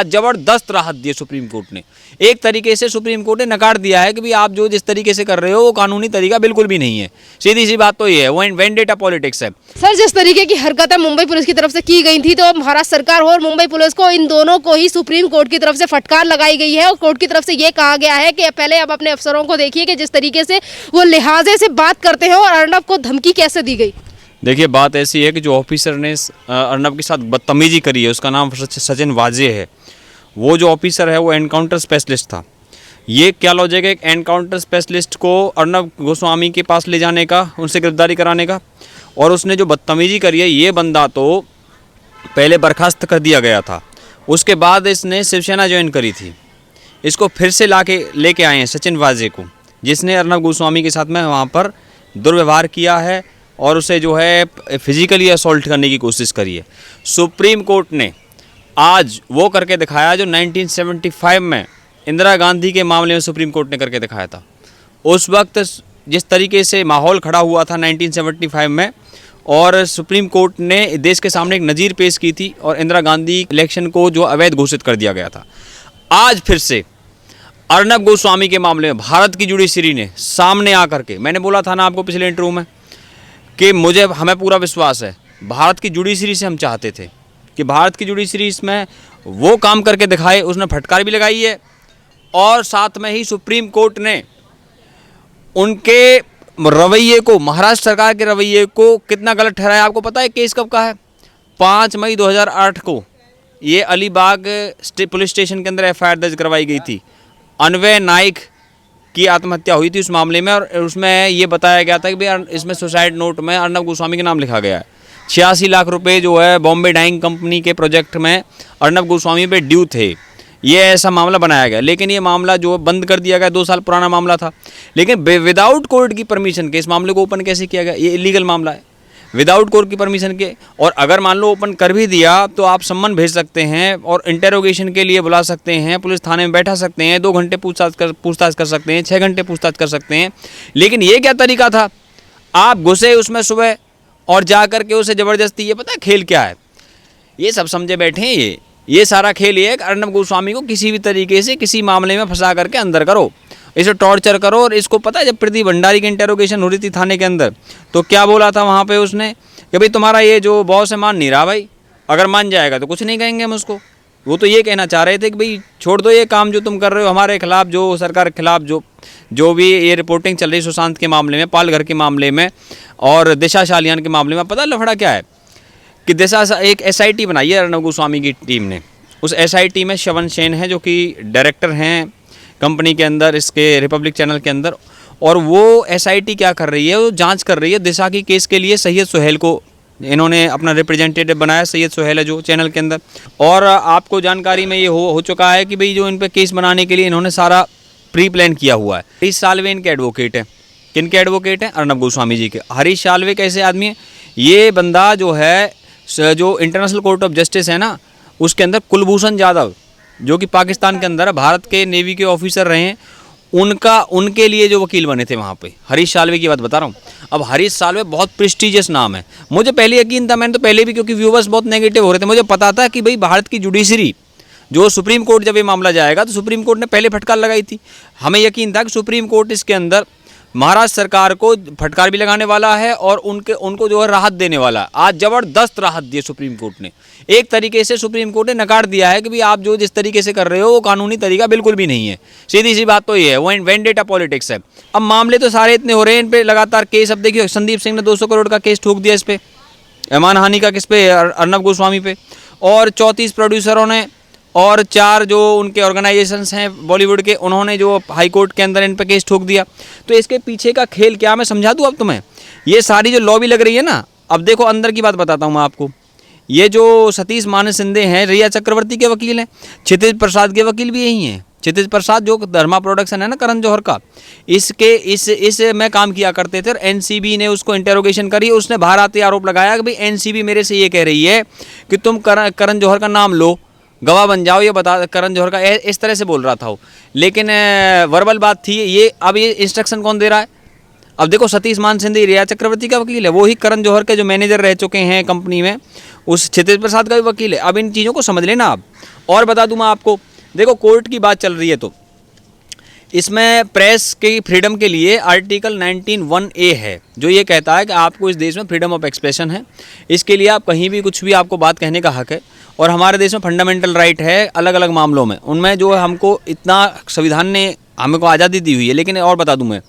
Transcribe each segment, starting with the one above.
जबरदस्त राहत दी supreme court ने। एक तरीके से सुप्रीम कोर्ट ने नकार दिया है कि भाई आप जो जिस तरीके से कर रहे हो वो कानूनी तरीका बिल्कुल भी नहीं है। सीधी सी बात तो ये है, वो वेंडेटा पॉलिटिक्स है। सर, जिस तरीके की हरकतें मुंबई पुलिस की तरफ से की गई थी, तो महाराष्ट्र सरकार और मुंबई पुलिस को, इन दोनों को ही सुप्रीम कोर्ट की तरफ से फटकार लगाई गई है और कोर्ट की तरफ से ये कहा गया है कि पहले आप अपने अफसरों को देखिए कि जिस तरीके से वो लिहाजे से बात करते हैं और अर्नब को धमकी कैसे दी गई। देखिए, बात ऐसी है कि जो ऑफिसर ने अर्नब के साथ बदतमीजी करी है, उसका नाम सचिन वाजे है। वो जो ऑफिसर है वो एनकाउंटर स्पेशलिस्ट था। ये क्या लॉजिक है, एक एनकाउंटर स्पेशलिस्ट को अर्नब गोस्वामी के पास ले जाने का, उनसे गिरफ्तारी कराने का, और उसने जो बदतमीजी करी है, ये बंदा तो पहले बर्खास्त कर दिया गया था, उसके बाद इसने शिवसेना ज्वाइन करी थी। इसको फिर से लेके आए हैं सचिन वाजे को, जिसने अर्नब गोस्वामी के साथ में वहाँ पर दुर्व्यवहार किया है और उसे जो है फिजिकली असॉल्ट करने की कोशिश करी है। सुप्रीम कोर्ट ने आज वो करके दिखाया जो 1975 में इंदिरा गांधी के मामले में सुप्रीम कोर्ट ने करके दिखाया था। उस वक्त जिस तरीके से माहौल खड़ा हुआ था 1975 में, और सुप्रीम कोर्ट ने देश के सामने एक नज़ीर पेश की थी और इंदिरा गांधी इलेक्शन को जो अवैध घोषित कर दिया गया था। आज फिर से अर्नब गोस्वामी के मामले में भारत की जुडिशरी ने सामने आकर के, मैंने बोला था ना आपको पिछले इंटरव्यू में कि हमें पूरा विश्वास है, भारत की जुडिशरी से हम चाहते थे कि भारत की जुडिशरी इसमें वो काम करके दिखाए। उसने फटकार भी लगाई है और साथ में ही सुप्रीम कोर्ट ने उनके रवैये को, महाराष्ट्र सरकार के रवैये को कितना गलत ठहराया। आपको पता है केस कब का है? 5 मई 2008 को ये अलीबाग पुलिस स्टेशन के अंदर FIR दर्ज करवाई गई थी। अन्वय नाइक की आत्महत्या हुई थी उस मामले में, और उसमें ये बताया गया था कि भाई इसमें सुसाइड नोट में अर्नब गोस्वामी के नाम लिखा गया है। 86 लाख रुपए जो है बॉम्बे डाइंग कंपनी के प्रोजेक्ट में अर्नब गोस्वामी पे ड्यू थे। ये ऐसा मामला बनाया गया, लेकिन ये मामला जो बंद कर दिया गया, 2 साल पुराना मामला था। लेकिन विदाउट कोर्ट की परमिशन के इस मामले को ओपन कैसे किया गया? ये इलीगल मामला है, विदाउट कोर्ट की परमिशन के। और अगर मान लो ओपन कर भी दिया तो आप सम्मन भेज सकते हैं और इंटेरोगेशन के लिए बुला सकते हैं, पुलिस थाने में बैठा सकते हैं, 2 घंटे पूछताछ कर सकते हैं, 6 घंटे पूछताछ कर सकते हैं। लेकिन ये क्या तरीका था? आप घुसे उसमें सुबह और जा कर के उसे ज़बरदस्ती, ये पता है खेल क्या है? ये सब समझे बैठे हैं। ये सारा खेल ये है कि अर्नब गोस्वामी को किसी भी तरीके से किसी मामले में फंसा करके अंदर करो, इसे टॉर्चर करो। और इसको पता है, जब प्रदीप भंडारी की इंटेरोगेशन हो रही थी थाने के अंदर, तो क्या बोला था वहाँ पे उसने कि भाई तुम्हारा ये जो बॉस है मान नहीं रहा भाई, अगर मान जाएगा तो कुछ नहीं कहेंगे हम उसको। वो तो ये कहना चाह रहे थे कि भाई छोड़ दो ये काम जो तुम कर रहे हो हमारे खिलाफ, जो सरकार के खिलाफ जो भी ये रिपोर्टिंग चल रही सुशांत के मामले में, पालघर के मामले में और दिशा सालियान के मामले में। पता लफड़ा क्या है कि एक SIT बनाई है अर्नब गोस्वामी की टीम ने। उस SIT में श्रवण सेन है जो कि डायरेक्टर हैं कंपनी के अंदर, इसके रिपब्लिक चैनल के अंदर। और वो SIT क्या कर रही है, वो जांच कर रही है दिशा की केस के लिए। सैयद सुहेल को इन्होंने अपना रिप्रेजेंटेटिव बनाया, सैयद सुहेल है जो चैनल के अंदर। और आपको जानकारी में ये हो चुका है कि भाई जो इन पे केस बनाने के लिए इन्होंने सारा प्री प्लान किया हुआ है। हरीश साल्वे इनके एडवोकेट हैं। किन के एडवोकेट हैं? अर्नब गोस्वामी जी के। हरीश साल्वे कैसे आदमी है? ये बंदा जो है, जो इंटरनेशनल कोर्ट ऑफ जस्टिस है ना, उसके अंदर कुलभूषण जाधव जो कि पाकिस्तान के अंदर भारत के नेवी के ऑफिसर रहे हैं, उनके लिए जो वकील बने थे वहाँ पे। हरीश साल्वे की बात बता रहा हूँ। अब हरीश साल्वे बहुत प्रेस्टिजियस नाम है। मुझे पहले यकीन था, मैंने तो पहले भी, क्योंकि व्यूवर्स बहुत नेगेटिव हो रहे थे, मुझे पता था कि भाई भारत की जुडिशरी जो सुप्रीम कोर्ट, जब ये मामला जाएगा तो सुप्रीम कोर्ट ने पहले फटकार लगाई थी। हमें यकीन था कि सुप्रीम कोर्ट इसके अंदर महाराष्ट्र सरकार को फटकार भी लगाने वाला है और उनको जो है राहत देने वाला है। आज ज़बरदस्त राहत दी सुप्रीम कोर्ट ने। एक तरीके से सुप्रीम कोर्ट ने नकार दिया है कि भाई आप जो जिस तरीके से कर रहे हो वो कानूनी तरीका बिल्कुल भी नहीं है। सीधी सी बात तो ये है, वो वेंडेटा पॉलिटिक्स है। अब मामले तो सारे इतने हो रहे हैं इन पे लगातार केस। अब देखिए संदीप सिंह ने 200 करोड़ का केस ठोक दिया इस पे, मानहानि का किस पे, अर्नब गोस्वामी पे। और 34 प्रोड्यूसरों ने और 4 जो उनके ऑर्गेनाइजेशंस हैं बॉलीवुड के, उन्होंने जो हाई कोर्ट के अंदर इन पे केस ठोक दिया। तो इसके पीछे का खेल क्या, मैं समझा दूँ अब तुम्हें? ये सारी जो लॉबी लग रही है ना, अब देखो अंदर की बात बताता हूँ मैं आपको। ये जो सतीश मानस शिंदे हैं, रिया चक्रवर्ती के वकील हैं, क्षितिज प्रसाद के वकील भी यही हैं। क्षितिज प्रसाद जो धर्मा प्रोडक्शन है ना करण जौहर का, इस में काम किया करते थे। और NCB ने उसको इंटेरोगेशन करी, उसने बाहर आते आरोप लगाया कि भाई NCB मेरे से ये कह रही है कि तुम करण जौहर का नाम लो, गवाह बन जाओ, ये बता करण जौहर का, इस तरह से बोल रहा था वो। लेकिन वर्बल बात थी ये। अब ये इंस्ट्रक्शन कौन दे रहा है? अब देखो सतीश मान सिंधे रिया चक्रवर्ती का वकील है, वो ही करण जौहर के जो मैनेजर रह चुके हैं कंपनी में, उस क्षितिज प्रसाद का भी वकील है। अब इन चीज़ों को समझ लेना आप। और बता दूं मैं आपको, देखो कोर्ट की बात चल रही है तो इसमें प्रेस की फ्रीडम के लिए आर्टिकल 19(1)(a) है, जो ये कहता है कि आपको इस देश में फ्रीडम ऑफ एक्सप्रेशन है, इसके लिए आप कहीं भी कुछ भी आपको बात कहने का हक है। और हमारे देश में फंडामेंटल राइट है अलग अलग मामलों में, उनमें जो है हमको इतना संविधान ने हमको आज़ादी दी हुई है। लेकिन और बता दूं मैं,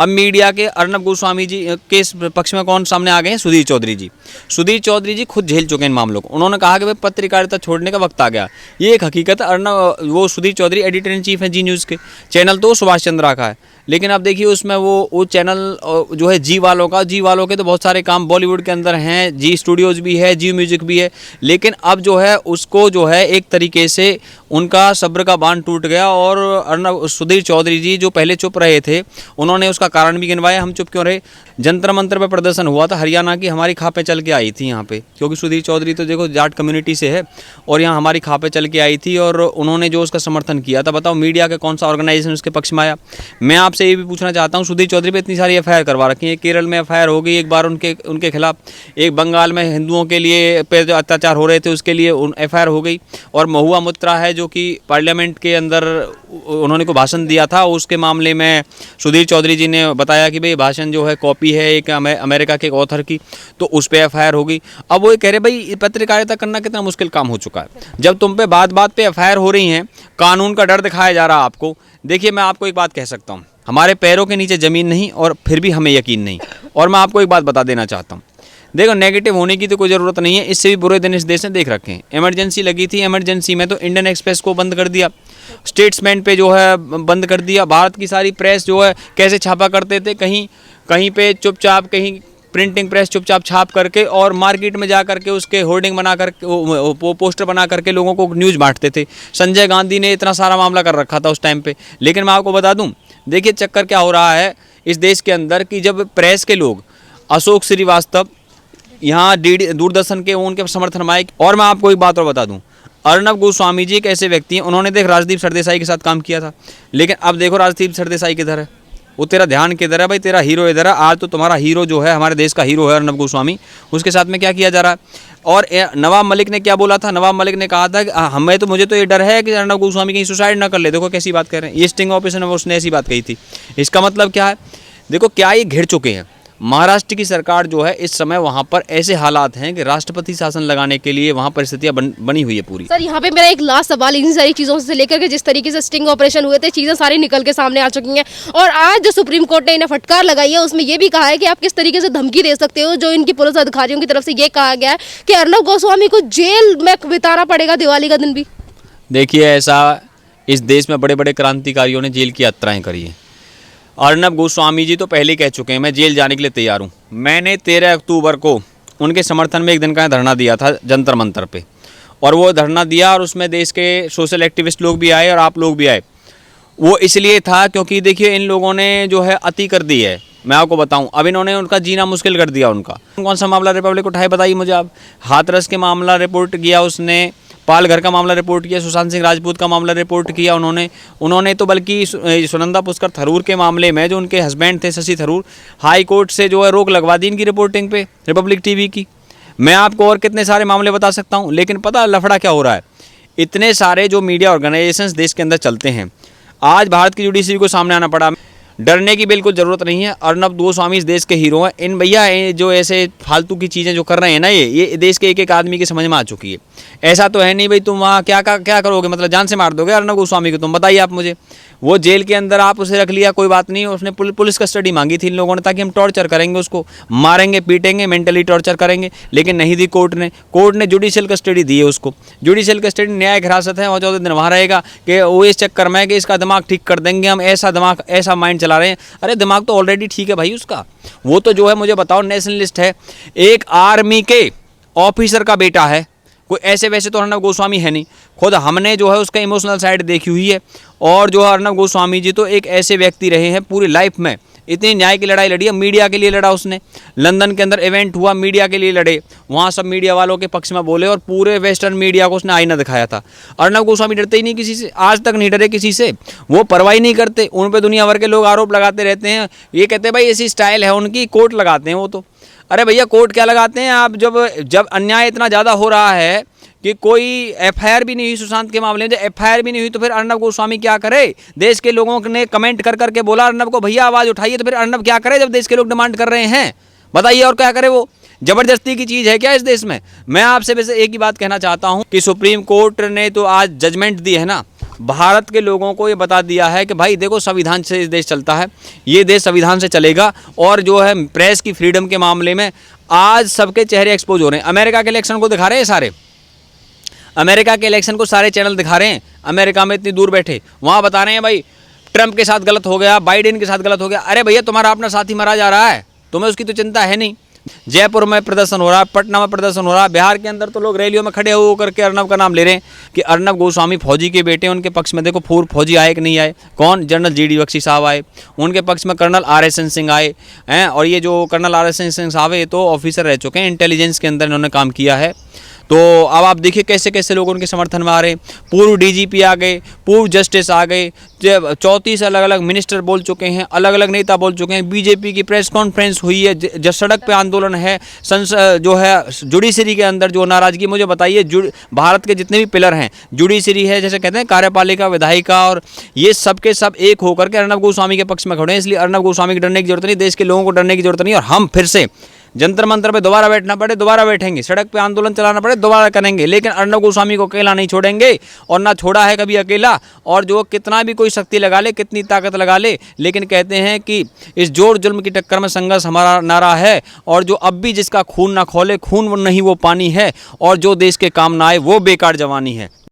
अब मीडिया के अर्नब गोस्वामी जी के इस पक्ष में कौन सामने आ गए हैं? सुधीर चौधरी जी। सुधीर चौधरी जी खुद झेल चुके हैं इन मामलों को। उन्होंने कहा कि भाई पत्रकारिता छोड़ने का वक्त आ गया। ये एक हकीकत है। अर्नब वो Sudhir Chaudhary editor in chief हैं जी न्यूज़ के। चैनल तो सुभाष चंद्रा का है, लेकिन अब देखिए उसमें वो चैनल जो है जी वालों के तो बहुत सारे काम बॉलीवुड के अंदर हैं, जी स्टूडियोज़ भी है, जी म्यूजिक भी है। लेकिन अब जो है उसको जो है एक तरीके से उनका सब्र का बांध टूट गया और अर्नब सुधीर चौधरी जी जो पहले चुप रहे थे उन्होंने उसका कारण भी गिनवाया। हम चुप क्यों रहे? जंतर मंतर पे प्रदर्शन हुआ था, हरियाणा की हमारी खापें चल के आई थी यहाँ पे, क्योंकि सुधीर चौधरी तो देखो जाट कम्युनिटी से है और यहाँ हमारी खापें चल के आई थी और उन्होंने जो उसका समर्थन किया था। बताओ मीडिया का कौन सा ऑर्गेनाइजेशन उसके पक्ष में आया? मैं आपसे ये भी पूछना चाहता हूँ, सुधीर चौधरी पे इतनी सारी FIR करवा रखी है। केरल में FIR हो गई एक बार उनके खिलाफ, एक बंगाल में हिंदुओं के लिए पे जो अत्याचार हो रहे थे उसके लिए FIR हो गई, और महुआ मुत्रा है जो कि पार्लियामेंट के अंदर उन्होंने को भाषण दिया था, उसके मामले में सुधीर चौधरी जी ने बताया कि भाई भाषण जो है कॉपी है एक अमेरिका के एक ऑथर की, तो उस पर FIR हो गई। अब वो कह रहे भाई पत्रकारिता करना कितना मुश्किल काम हो चुका है, जब तुम पे बात पे FIR हो रही हैं, कानून का डर दिखाया जा रहा है आपको। देखिए मैं आपको एक बात कह सकता हूँ, हमारे पैरों के नीचे ज़मीन नहीं और फिर भी हमें यकीन नहीं। और मैं आपको एक बात बता देना चाहता हूँ, देखो नेगेटिव होने की तो कोई ज़रूरत नहीं है, इससे भी बुरे दिन इस देश ने देख रखे हैं। इमरजेंसी लगी थी, इमरजेंसी में तो इंडियन एक्सप्रेस को बंद कर दिया, स्टेट्समैन पे जो है बंद कर दिया। भारत की सारी प्रेस जो है कैसे छापा करते थे, कहीं पे चुपचाप, कहीं प्रिंटिंग प्रेस चुपचाप छाप करके और मार्केट में जा करके उसके होर्डिंग बना करके वो पोस्टर बना करके लोगों को न्यूज़ बांटते थे। संजय गांधी ने इतना सारा मामला कर रखा था उस टाइम पे। लेकिन मैं आपको बता दूं, देखिए चक्कर क्या हो रहा है इस देश के अंदर कि जब प्रेस के लोग अशोक श्रीवास्तव यहाँ दूरदर्शन के उनके समर्थन में आए। और मैं आपको एक बात और बता दूं, अर्नब गोस्वामी जी एक ऐसे व्यक्ति हैं, उन्होंने देख राजदीप सरदेसाई के साथ काम किया था, लेकिन अब देखो राजदीप सरदेसाई किधर है, वो तेरा ध्यान किधर है भाई, तेरा हीरो इधर है। आज तो तुम्हारा हीरो जो है हमारे देश का हीरो है अर्नब गोस्वामी, उसके साथ में क्या किया जा रहा है। और नवाब मलिक ने क्या बोला था? नवाब मलिक ने कहा था कि मुझे तो ये डर है कि अर्नब गोस्वामी कहीं सुसाइड ना कर ले। देखो कैसी बात कर रहे हैं, ये स्टिंग ऑपरेशन में उसने ऐसी बात कही थी। इसका मतलब क्या है? देखो क्या ये घिर चुके हैं। महाराष्ट्र की सरकार जो है इस समय वहाँ पर ऐसे हालात हैं कि राष्ट्रपति शासन लगाने के लिए वहाँ परिस्थितियाँ बनी हुई है पूरी। सर यहाँ पे मेरा एक लास्ट सवाल, इन सारी चीज़ों से लेकर के जिस तरीके से स्टिंग ऑपरेशन हुए थे, चीज़ें सारी निकल के सामने आ चुकी हैं और आज जो सुप्रीम कोर्ट ने इन्हें फटकार लगाई है उसमें ये भी कहा है कि आप किस तरीके से धमकी दे सकते हो। जो इनकी पुलिस अधिकारियों की तरफ से ये कहा गया है कि अर्नब गोस्वामी को जेल में बिताना पड़ेगा दिवाली का दिन भी। देखिए ऐसा इस देश में बड़े बड़े क्रांतिकारियों ने जेल की यात्राएँ करी हैं। अर्नब गोस्वामी जी तो पहले ही कह चुके हैं मैं जेल जाने के लिए तैयार हूँ। मैंने 13 अक्टूबर को उनके समर्थन में एक दिन का धरना दिया था जंतर मंतर पे, और वो धरना दिया और उसमें देश के सोशल एक्टिविस्ट लोग भी आए और आप लोग भी आए। वो इसलिए था क्योंकि देखिए इन लोगों ने जो है अति कर दी है। मैं आपको बताऊं, अब इन्होंने उनका जीना मुश्किल कर दिया उनका। कौन सा मामला रिपब्लिक उठाए बताइए मुझे आप? हाथरस के मामला रिपोर्ट किया उसने, पालघर का मामला रिपोर्ट किया, सुशांत सिंह राजपूत का मामला रिपोर्ट किया उन्होंने तो बल्कि सुनंदा पुष्कर थरूर के मामले में जो उनके हस्बैंड थे शशि थरूर, हाई कोर्ट से जो है रोक लगवा दी इनकी रिपोर्टिंग पे रिपब्लिक टीवी की। मैं आपको और कितने सारे मामले बता सकता हूँ। लेकिन पता लफड़ा क्या हो रहा है, इतने सारे जो मीडिया ऑर्गेनाइजेशंस देश के अंदर चलते हैं, आज भारत की जुडिशरी को सामने आना पड़ा। डरने की बिल्कुल ज़रूरत नहीं है। अर्नब गोस्वामी इस देश के हीरो हैं। इन भैया जो ऐसे फालतू की चीज़ें जो कर रहे हैं ना, ये देश के एक एक आदमी की समझ में आ चुकी है। ऐसा तो है नहीं भाई तुम वहाँ क्या करोगे, मतलब जान से मार दोगे अर्नब गोस्वामी को? तुम बताइए आप मुझे। वो जेल के अंदर आप उसे रख लिया, कोई बात नहीं, उसने पुलिस कस्टडी मांगी थी इन लोगों ने ताकि हम टॉर्चर करेंगे, उसको मारेंगे, पीटेंगे, मेंटली टॉर्चर करेंगे, लेकिन नहीं दी कोर्ट ने जुडिशियल कस्टडी दी है उसको। जुडिशियल कस्टडी न्यायिक हिरासत है और 14 दिन वहाँ रहेगा कि वो इस चक्कर में है कि इसका दिमाग ठीक कर देंगे हम, ऐसा माइंड चला रहे हैं। अरे दिमाग तो ऑलरेडी ठीक है भाई उसका। वो तो जो है मुझे बताओ नेशनलिस्ट है, एक आर्मी के ऑफिसर का बेटा है, कोई ऐसे वैसे तो अर्नब गोस्वामी है नहीं। खुद हमने जो है उसका इमोशनल साइड देखी हुई है। और जो है अर्नब गोस्वामी जी तो एक ऐसे व्यक्ति रहे हैं पूरी लाइफ में, इतनी न्याय की लड़ाई लड़ी है। मीडिया के लिए लड़ा उसने, लंदन के अंदर इवेंट हुआ, मीडिया के लिए लड़े, वहाँ सब मीडिया वालों के पक्ष में बोले और पूरे वेस्टर्न मीडिया को उसने आईना दिखाया था। अर्नब गोस्वामी डरते ही नहीं किसी से, आज तक नहीं डरे किसी से, वो परवाही नहीं करते। उन पर दुनिया भर के लोग आरोप लगाते रहते हैं, ये कहते हैं भाई ऐसी स्टाइल है उनकी, कोर्ट लगाते हैं वो तो। अरे भैया कोर्ट क्या लगाते हैं आप? जब अन्याय इतना ज़्यादा हो रहा है कि कोई एफआईआर भी नहीं हुई सुशांत के मामले में। जब एफआईआर भी नहीं हुई तो फिर अर्नब गोस्वामी क्या करे? देश के लोगों ने कमेंट कर करके बोला अर्नब को भैया आवाज़ उठाइए, तो फिर अर्नब क्या करे जब देश के लोग डिमांड कर रहे हैं? बताइए और क्या करे? वो जबरदस्ती की चीज़ है क्या इस देश में? मैं आपसे वैसे एक ही बात कहना चाहता हूँ कि सुप्रीम कोर्ट ने तो आज जजमेंट दी है ना, भारत के लोगों को ये बता दिया है कि भाई देखो संविधान से इस देश चलता है, ये देश संविधान से चलेगा। और जो है प्रेस की फ्रीडम के मामले में आज सबके चेहरे एक्सपोज हो रहे हैं। अमेरिका के इलेक्शन को दिखा रहे हैं सारे, अमेरिका के इलेक्शन को सारे चैनल दिखा रहे हैं। अमेरिका में इतनी दूर बैठे वहाँ बता रहे हैं भाई ट्रंप के साथ गलत हो गया, बाइडेन के साथ गलत हो गया। अरे भैया तुम्हारा अपना साथी मारा जा रहा है, तुम्हें उसकी तो चिंता है नहीं। जयपुर में प्रदर्शन हो रहा है, पटना में प्रदर्शन हो रहा है, बिहार के अंदर तो लोग रैलियों में खड़े हो करके अर्नब का नाम ले रहे हैं कि अर्नब गोस्वामी फौजी के बेटे, उनके पक्ष में देखो पूर्व फौजी आए कि नहीं आए, कौन जनरल जीडी बख्शी साहब आए, उनके पक्ष में कर्नल RSN सिंह आए हैं। और ये जो कर्नल RSN सिंह साहब है ये तो ऑफिसर रह चुके हैं, इंटेलिजेंस के अंदर इन्होंने काम किया है। तो अब आप देखिए कैसे कैसे लोग उनके समर्थन में आ रहे हैं। पूर्व DGP आ गए, पूर्व जस्टिस आ गए, 34 अलग अलग मिनिस्टर बोल चुके हैं, अलग अलग नेता बोल चुके हैं। बीजेपी की प्रेस कॉन्फ्रेंस हुई है, जब सड़क पे आंदोलन है, जो है जुडिशरी के अंदर जो नाराजगी, मुझे बताइए भारत के जितने भी पिलर हैं, जुडिशरी है जैसे कहते हैं कार्यपालिका, विधायिका, और ये सब के सब एक होकर के अर्नब गोस्वामी के पक्ष में खड़े हैं। इसलिए अर्नब गोस्वामी की डरने की जरूरत नहीं, देश के लोगों को डरने की जरूरत नहीं। और हम फिर से जंतर मंतर पे दोबारा बैठना पड़े दोबारा बैठेंगे, सड़क पे आंदोलन चलाना पड़े दोबारा करेंगे, लेकिन अर्नब गोस्वामी को अकेला नहीं छोड़ेंगे। और ना छोड़ा है कभी अकेला। और जो कितना भी कोई शक्ति लगा ले, कितनी ताकत लगा ले, लेकिन कहते हैं कि इस जोर जुल्म की टक्कर में संघर्ष हमारा नारा है। और जो अब भी जिसका खून ना खौले, खून नहीं वो पानी है, और जो देश के काम ना आए वो बेकार जवानी है।